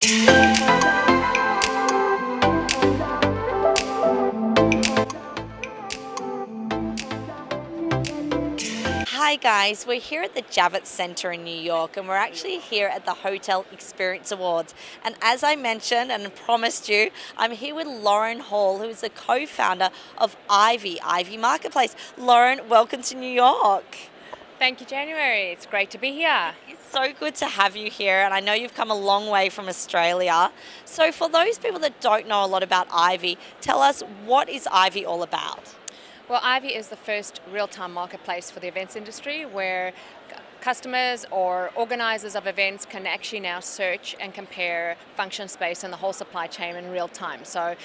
Hi guys, we're here at the Javits Center in New York and we're actually here at the Hotel Experience Awards. And as I mentioned and promised you, I'm here with Lauren Hall, who is the co-founder of Ivvy Marketplace. Lauren, welcome to New York. Thank you, January. It's great to be here. It's so good to have you here, and I know you've come a long way from Australia. So for those people that don't know a lot about Ivvy, tell us, what is Ivvy all about? Well, Ivvy is the first real-time marketplace for the events industry where customers or organizers of events can actually now search and compare function space and the whole supply chain in real time. So,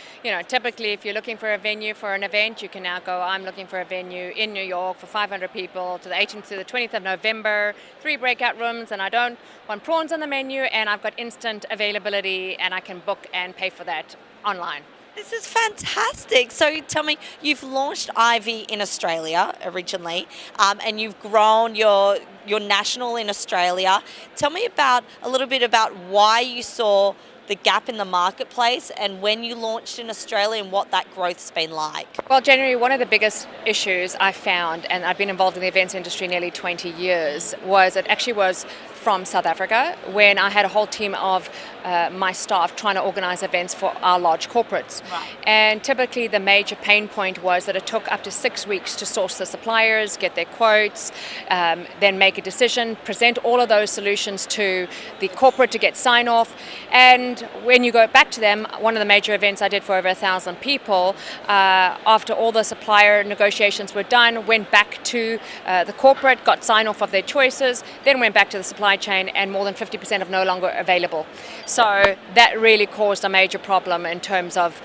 typically if you're looking for a venue for an event, you can now go, I'm looking for a venue in New York for 500 people to the 18th to the 20th of November, 3 breakout rooms, and I don't want prawns on the menu, and I've got instant availability and I can book and pay for that online. This is fantastic. So tell me, you've launched Ivvy in Australia originally, and you've grown your national in Australia. Tell me a little bit about why you saw the gap in the marketplace and when you launched in Australia and what that growth's been like. Well, January, one of the biggest issues I found, and I've been involved in the events industry nearly 20 years, was from South Africa, when I had a whole team of my staff trying to organize events for our large corporates. Right. And typically the major pain point was that it took up to 6 weeks to source the suppliers, get their quotes, then make a decision, present all of those solutions to the corporate to get sign off. And when you go back to them, one of the major events I did for over 1,000 people, after all the supplier negotiations were done, went back to the corporate, got sign off of their choices, then went back to the supply chain, and more than 50% of no longer available. So that really caused a major problem in terms of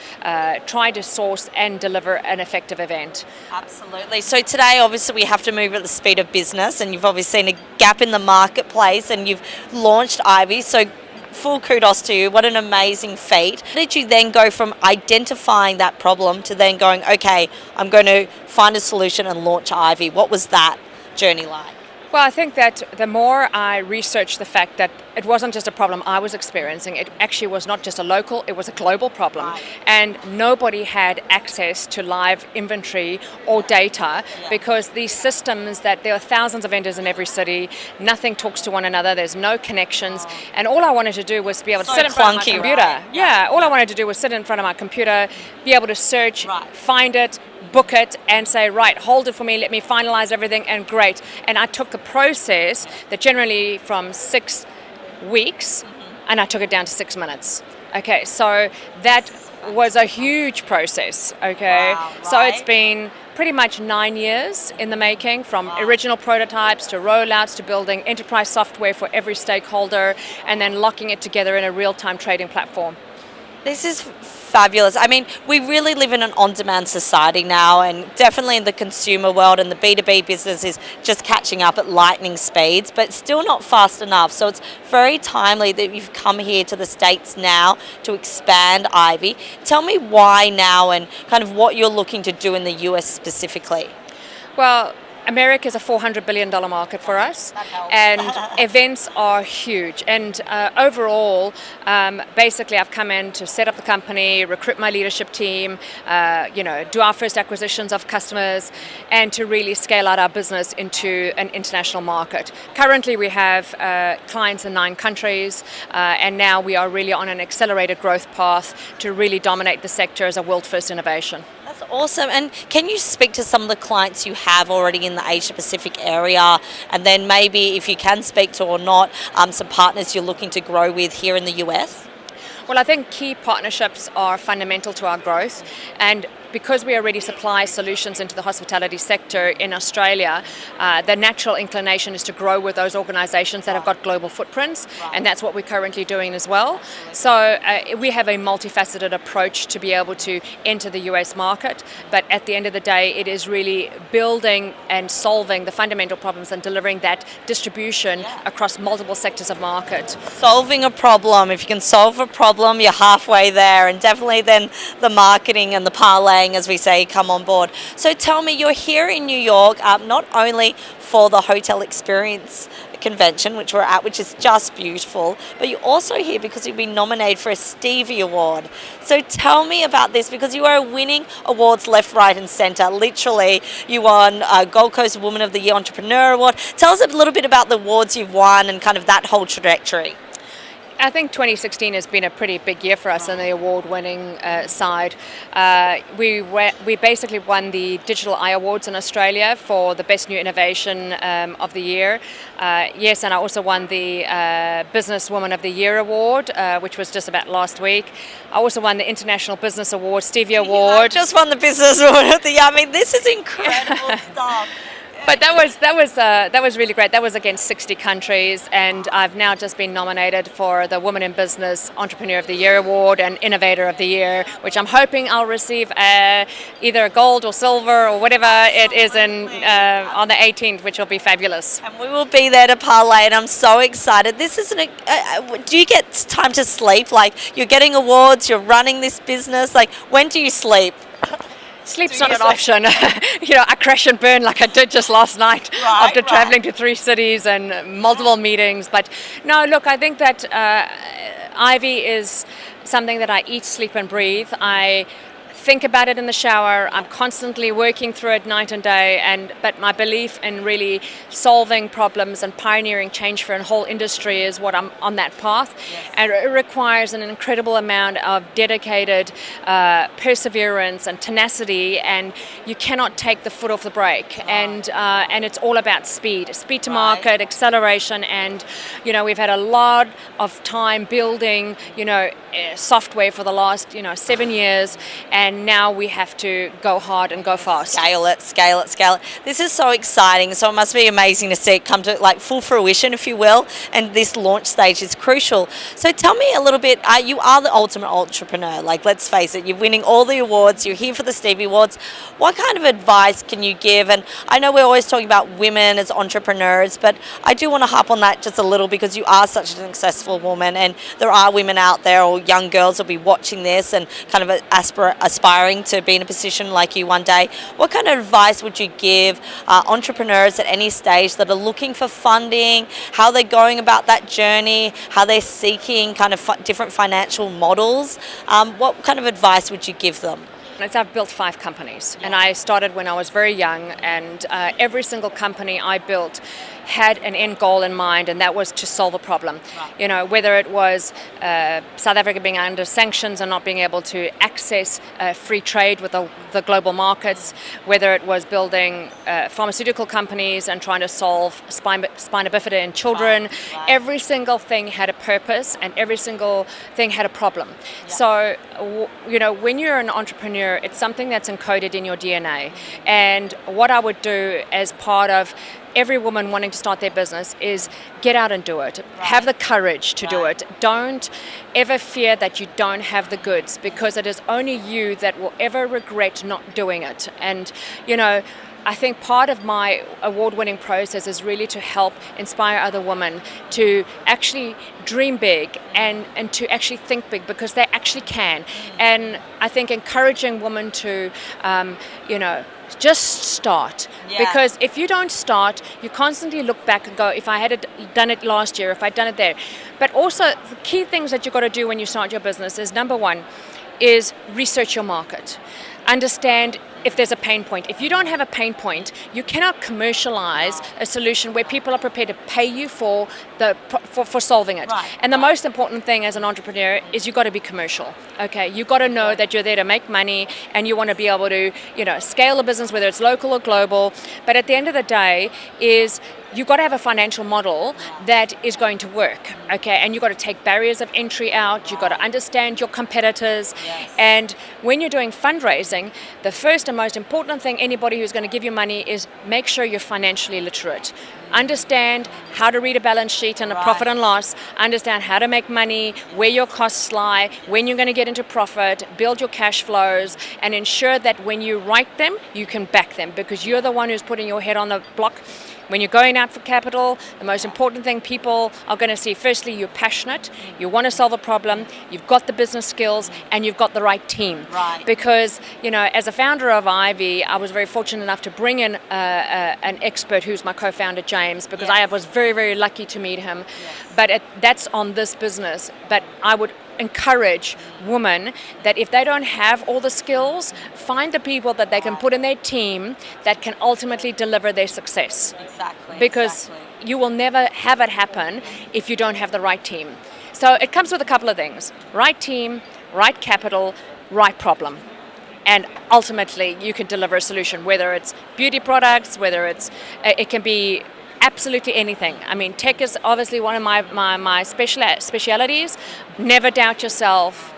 trying to source and deliver an effective event. Absolutely. So today, obviously, we have to move at the speed of business, and you've obviously seen a gap in the marketplace, and you've launched Ivvy. So full kudos to you. What an amazing feat. How did you then go from identifying that problem to then going, okay, I'm going to find a solution and launch Ivvy? What was that journey like? Well, I think that the more I researched the fact that it wasn't just a problem I was experiencing, it actually was not just a local, it was a global problem. Right. And nobody had access to live inventory or data because these systems, that there are thousands of vendors in every city, nothing talks to one another, there's no connections. And all I wanted to do was to be able to sit in front of my computer. Right? All I wanted to do was sit in front of my computer, be able to search, find it, book it, and say, right, hold it for me, let me finalize everything, and great. And I took the process that generally from 6 weeks, and I took it down to 6 minutes. Okay, so that was a huge process, okay? Wow, So right. it's been pretty much 9 years in the making, from original prototypes to rollouts to building enterprise software for every stakeholder, and then locking it together in a real-time trading platform. This is fabulous. I mean, we really live in an on-demand society now, and definitely in the consumer world, and the B2B business is just catching up at lightning speeds, but still not fast enough. So it's very timely that you've come here to the States now to expand Ivvy. Tell me why now and kind of what you're looking to do in the US specifically. Well, America is a $400 billion market for us, That helps. and events are huge. And overall, basically, I've come in to set up the company, recruit my leadership team, do our first acquisitions of customers, and to really scale out our business into an international market. Currently, we have clients in 9 countries, and now we are really on an accelerated growth path to really dominate the sector as a world-first innovation. That's awesome. And can you speak to some of the clients you have already in the Asia Pacific area, and then maybe, if you can speak to or not, some partners you're looking to grow with here in the US? Well, I think key partnerships are fundamental to our growth, and because we already supply solutions into the hospitality sector in Australia, the natural inclination is to grow with those organizations that have got global footprints, and that's what we're currently doing as well. So we have a multifaceted approach to be able to enter the US market, but at the end of the day, it is really building and solving the fundamental problems and delivering that distribution across multiple sectors of market. Solving a problem. If you can solve a problem, you're halfway there, and definitely then the marketing and the parlay gang, as we say, come on board. So tell me, you're here in New York, not only for the hotel experience convention, which we're at, which is just beautiful, but you're also here because you've been nominated for a Stevie Award. So tell me about this, because you are winning awards left, right and centre. Literally, you won Gold Coast Woman of the Year Entrepreneur Award. Tell us a little bit about the awards you've won and kind of that whole trajectory. I think 2016 has been a pretty big year for us on the award-winning side. We basically won the Digital Eye Awards in Australia for the Best New Innovation of the Year. Yes, and I also won the Businesswoman of the Year Award, which was just about last week. I also won the International Business Award, Stevie Award. I just won the Businesswoman of the Year. I mean, this is incredible stuff. But that was really great. That was against 60 countries, and I've now just been nominated for the Women in Business Entrepreneur of the Year Award and Innovator of the Year, which I'm hoping I'll receive either gold or silver or whatever it is on the 18th, which will be fabulous. And we will be there to parlay, and I'm so excited. This isn't do you get time to sleep? Like, you're getting awards, you're running this business. Like, when do you sleep? Sleep's not an option. I crash and burn like I did just last night after traveling to 3 cities and multiple meetings. But no, look, I think that Ivy is something that I eat, sleep and breathe. I think about it in the shower. I'm constantly working through it night and day, but my belief in really solving problems and pioneering change for a whole industry is what I'm on that path. Yes. And it requires an incredible amount of dedicated perseverance and tenacity, and you cannot take the foot off the brake. And it's all about speed to market, acceleration, and we've had a lot of time building software for the last 7 years, and now we have to go hard and go fast. Scale it. This is so exciting. So it must be amazing to see it come to like full fruition, if you will. And this launch stage is crucial. So tell me a little bit. You are the ultimate entrepreneur. Like, let's face it. You're winning all the awards. You're here for the Stevie Awards. What kind of advice can you give? And I know we're always talking about women as entrepreneurs, but I do want to harp on that just a little, because you are such an successful woman, and there are women out there or young girls will be watching this and kind of aspiring to be in a position like you one day. What kind of advice would you give entrepreneurs at any stage that are looking for funding, how they're going about that journey, how they're seeking kind of different financial models? What kind of advice would you give them? I've built 5 companies, and I started when I was very young, and every single company I built had an end goal in mind, and that was to solve a problem. Whether it was South Africa being under sanctions and not being able to access free trade with the global markets, whether it was building pharmaceutical companies and trying to solve spina bifida in children. Every single thing had a purpose, and every single thing had a problem. So, when you're an entrepreneur, it's something that's encoded in your DNA. And what I would do as part of every woman wanting to start their business is get out and do it. Have the courage to do it. Don't ever fear that you don't have the goods, because it is only you that will ever regret not doing it. And, I think part of my award-winning process is really to help inspire other women to actually dream big and to actually think big, because they actually can. And I think encouraging women to, just start. Because if you don't start, you constantly look back and go, if I had done it last year, if I'd done it there. But also, the key things that you've got to do when you start your business is, number one, is research your market. Understand if there's a pain point. If you don't have a pain point, you cannot commercialize a solution where people are prepared to pay you for solving it. And the most important thing as an entrepreneur is you've got to be commercial. Okay, you've got to know that you're there to make money, and you want to be able to, scale a business, whether it's local or global. But at the end of the day, you've got to have a financial model that is going to work, okay? And you've got to take barriers of entry out. You've got to understand your competitors. And when you're doing fundraising, the first and most important thing anybody who's going to give you money is make sure you're financially literate. Understand how to read a balance sheet and a profit and loss. Understand how to make money, where your costs lie, when you're going to get into profit, build your cash flows, and ensure that when you write them, you can back them, because you're the one who's putting your head on the block. When you're going out for capital, the most important thing people are going to see, firstly, you're passionate, you want to solve a problem, you've got the business skills, and you've got the right team. Right. Because, as a founder of Ivvy, I was very fortunate enough to bring in an expert who's my co-founder, James, because I was very, very lucky to meet him. Yes. But that's on this business. But I would encourage women that if they don't have all the skills, find the people that they can put in their team that can ultimately deliver their success. Exactly. Because you will never have it happen if you don't have the right team. So it comes with a couple of things: right team, right capital, right problem. And ultimately you can deliver a solution, whether it's beauty products, whether it can be absolutely anything. I mean, tech is obviously one of my specialities. Never doubt yourself,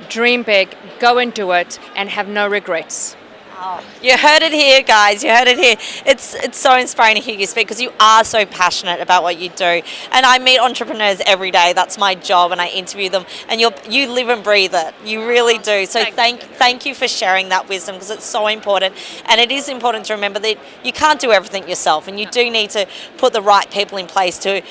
dream big, go and do it, and have no regrets. Oh, you heard it here, guys. You heard it here. It's so inspiring to hear you speak because you are so passionate about what you do. And I meet entrepreneurs every day. That's my job, and I interview them. And you live and breathe it. You really do. So thank you for sharing that wisdom, because it's so important. And it is important to remember that you can't do everything yourself, and you do need to put the right people in place to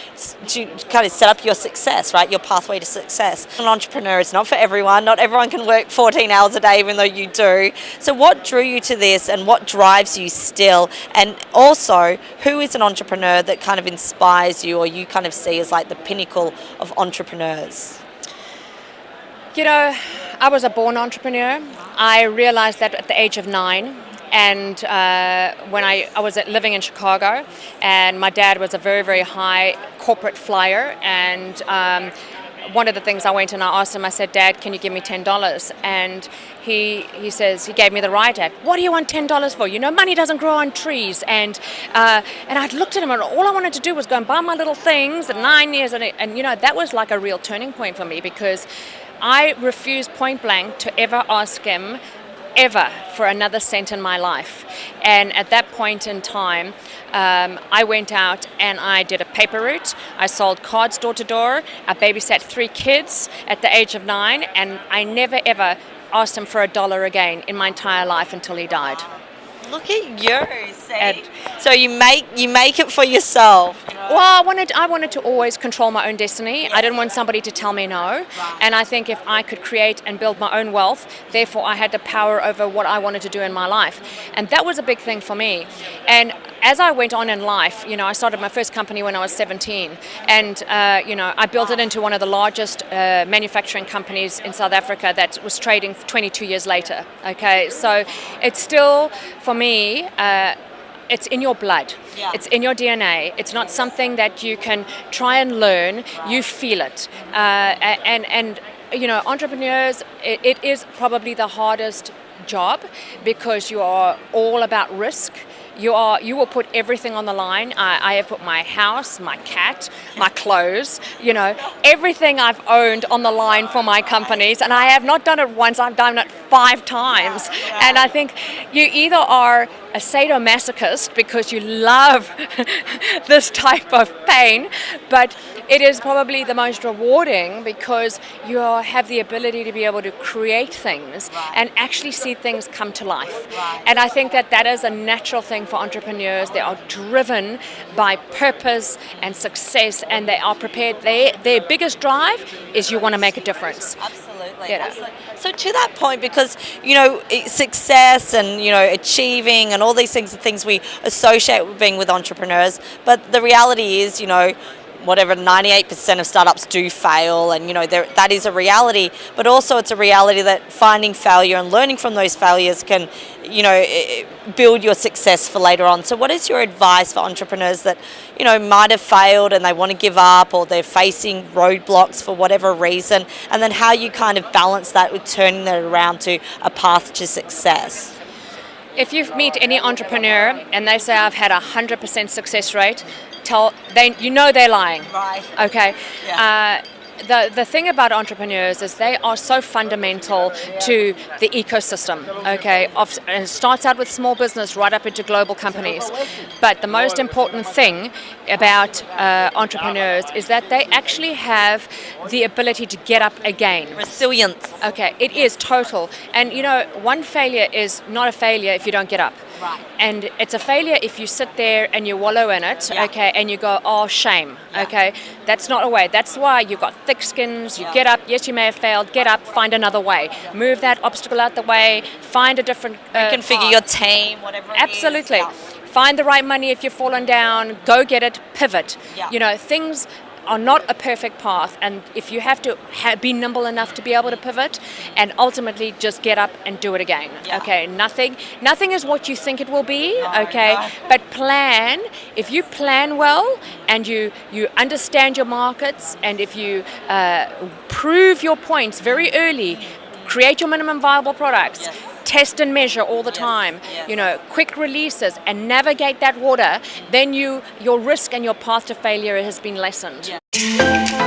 kind of set up your success, right? Your pathway to success. An entrepreneur is not for everyone. Not everyone can work 14 hours a day, even though you do. So what drew you to this, and what drives you still? And also, who is an entrepreneur that kind of inspires you, or you kind of see as like the pinnacle of entrepreneurs? I was a born entrepreneur. I realized that at the age of 9. And when I was living in Chicago, and my dad was a very, very high corporate flyer, and one of the things I went and I asked him, I said, "Dad, can you give me $10? And he says, he gave me the right ad. "What do you want $10 for? Money doesn't grow on trees." And I looked at him, and all I wanted to do was go and buy my little things at 9 years. And that was like a real turning point for me, because I refused point blank to ever ask him ever for another cent in my life. And at that point in time, I went out and I did a paper route. I sold cards door to door. I babysat 3 kids at the age of 9, and I never ever asked him for $1 again in my entire life until he died. Look at you, see? So you make it for yourself. Well, I wanted to always control my own destiny. I didn't want somebody to tell me no. And I think if I could create and build my own wealth, therefore I had the power over what I wanted to do in my life. And that was a big thing for me. And as I went on in life, I started my first company when I was 17. And, I built it into one of the largest manufacturing companies in South Africa that was trading 22 years later. Okay, so it's still, for me, it's in your blood. Yeah. It's in your DNA. It's not something that you can try and learn. You feel it. And entrepreneurs, it is probably the hardest job, because you are all about risk. You will put everything on the line. I have put my house, my cat, my clothes, everything I've owned on the line for my companies. And I have not done it once, I've done it 5 times. And I think you either are a sadomasochist because you love this type of pain, but it is probably the most rewarding because you have the ability to be able to create things and actually see things come to life. And I think that is a natural thing for entrepreneurs. They are driven by purpose and success, and they are prepared. Their biggest drive is you want to make a difference. Absolutely. Absolutely. So to that point, because success and achieving and all these things are things we associate with being with entrepreneurs, but the reality is whatever 98% of startups do fail, and that is a reality, but also it's a reality that finding failure and learning from those failures can build your success for later on. So what is your advice for entrepreneurs that might have failed and they want to give up, or they're facing roadblocks for whatever reason, and then how you kind of balance that with turning that around to a path to success? If you meet any entrepreneur and they say, "I've had 100% success rate," they're lying. Right. Okay. Yeah. The thing about entrepreneurs is they are so fundamental to the ecosystem, okay? And it starts out with small business right up into global companies. But the most important thing about entrepreneurs is that they actually have the ability to get up again. Resilience. Okay, it is total. And one failure is not a failure if you don't get up. Right. And it's a failure if you sit there and you wallow in it, Yeah. okay, and you go, oh, shame, Yeah. okay. That's not a way. That's why you've got thick skins. You get up. Yes, you may have failed. Get up. Find another way. Move that obstacle out the way. Find a different. Reconfigure path. your team, whatever it is. Absolutely. Yeah. Find the right money if you've fallen down. Go get it. Pivot. Yeah. You know, things are not a perfect path, and if you have to be nimble enough to be able to pivot, and ultimately just get up and do it again. Yeah. Okay, nothing is what you think it will be. No, okay, no. but plan. If you plan well and you understand your markets, and if you prove your points very early, create your minimum viable products. Yes. Test and measure all the time. yes. You know, quick releases, and navigate that water. Then your risk and your path to failure has been lessened. Yeah.